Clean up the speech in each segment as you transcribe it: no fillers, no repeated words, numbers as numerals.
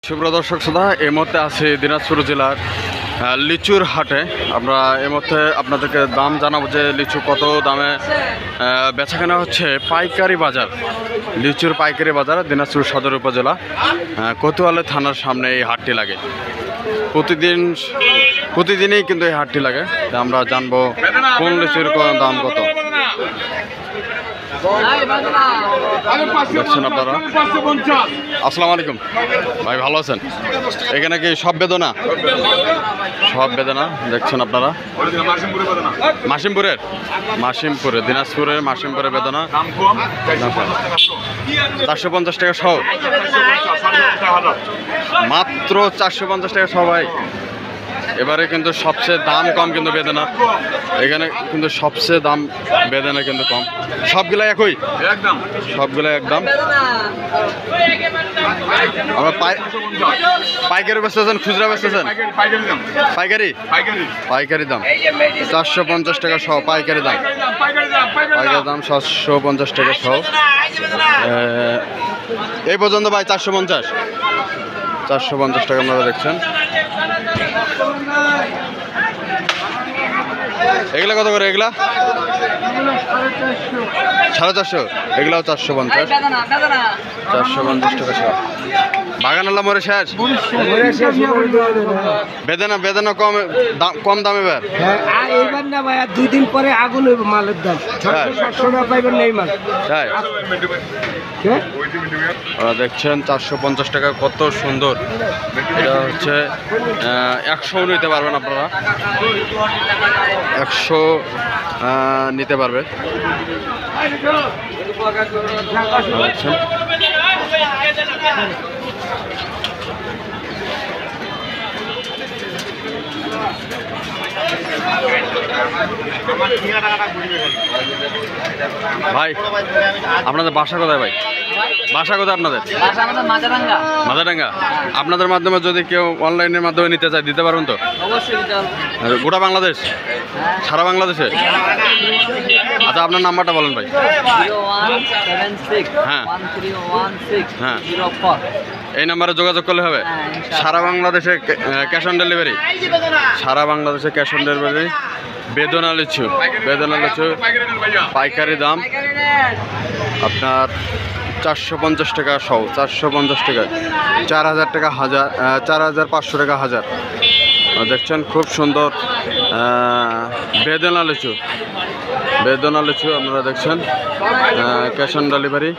সুপ্রিয় দর্শক শ্রোতা, এই মুহূর্তে আছি দিনাজপুর জেলার লিচুর হাটে। আমরা এই মুহূর্তে আপনাদেরকে দাম জানাবো যে লিচু কত দামে বেচাকেনা হচ্ছে। পাইকারি বাজার, লিচুর পাইকারি বাজার দিনাজপুর সদর উপজেলা কোতোয়ালি থানার সামনে এই হাটটি লাগে। প্রতিদিনই কিন্তু এই হাটটি লাগে। আমরা জানবো কোন লিচুর দাম কত। দেখছেন আপনারা। আসসালামু আলাইকুম ভাই, ভালো আছেন? এখানে কি সব বেদনা দেখছেন আপনারা? মাসিমপুরে দিনাজপুরের মাসিমপুরের বেদনা 450 টাকা সহ, মাত্র 450 টাকা সহ ভাই। এবারে কিন্তু সবচেয়ে দাম কম কিন্তু বেদনা, এখানে কিন্তু সবচেয়ে দাম বেদনা কিন্তু কম। সবগুলো একই, সবগুলো একদম। আমরা পাইকারি বেচতেছেন, খুচরা বেচতেছেন? পাইকারি দাম 450 টাকা সহ, পাইকারি দাম 750 টাকা সহ। এই পর্যন্ত ভাই 450 টাকা আপনারা দেখছেন। এগুলা কত করে? এগুলা 450, এগুলাও 450 টাকা সহ। বাগানালা মরে শেষ, বেদনা কম দামে এবার। এইবার না ভাই, আর 2 দিন পরে আগুন হইব মালের দাম। 700 টাকা পাইবেন না এই মাল। দেখছেন 450 টাকা, কত সুন্দর। এটা হচ্ছে 100 নিতে পারবেন আপনারা, 100 নিতে পারবে। দেখছেন ভাই, আপনাদের বাসা কোথায় ভাই? বাসা কোথায় আপনাদের? মাদারাঙ্গা। আপনাদের মাধ্যমে যদি কেউ অনলাইনের মাধ্যমে নিতে চায় দিতে পারবেন তো? গোটা বাংলাদেশ, সারা বাংলাদেশে? আচ্ছা, আপনার নাম্বারটা বলেন ভাই। হ্যাঁ হ্যাঁ, এই নাম্বারে যোগাযোগ করলে হবে। সারা বাংলাদেশে ক্যাশ অন ডেলিভারি, সারা বাংলাদেশে ক্যাশ অন ডেলিভারি। বেদনা লিচু পাইকারি দাম আপনার 450 টাকা সহ, 450 টাকা, 4000 টাকা হাজার, 4500 টাকা হাজার। দেখছেন খুব সুন্দর বেদনা লিচু আপনারা দেখছেন। ক্যাশ অন ডেলিভারি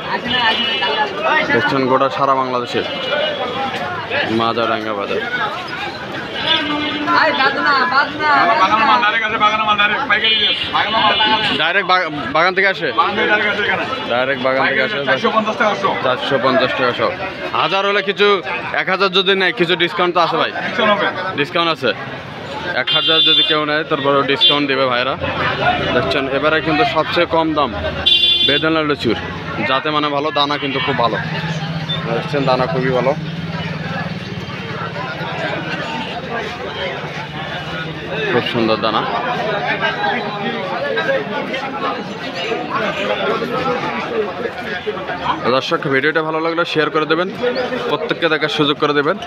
দেখছেন গোটা সারা বাংলাদেশে। মাদারাঙ্গা বাজার। ডাইরেক্ট বাগান থেকে আসে, 450 টাকা সব। হাজার হলে কিছু, 1000 যদি নেয় কিছু ডিসকাউন্ট তো আছে ভাই? ডিসকাউন্ট আছে। 1000 যদি কেউ নেয় তারপরে ডিসকাউন্ট দেবে ভাইরা। দেখছেন এবারে কিন্তু সবচেয়ে কম দাম বেদনা লিচুর, যাতে মানে ভালো, দানা কিন্তু খুব ভালো। দেখছেন দানা খুবই ভালো। খুব সুন্দর দানা। দর্শক, ভিডিওটা ভালো লাগলে শেয়ার করে দেবেন, প্রত্যেককে দেখার সুযোগ করে দেবেন।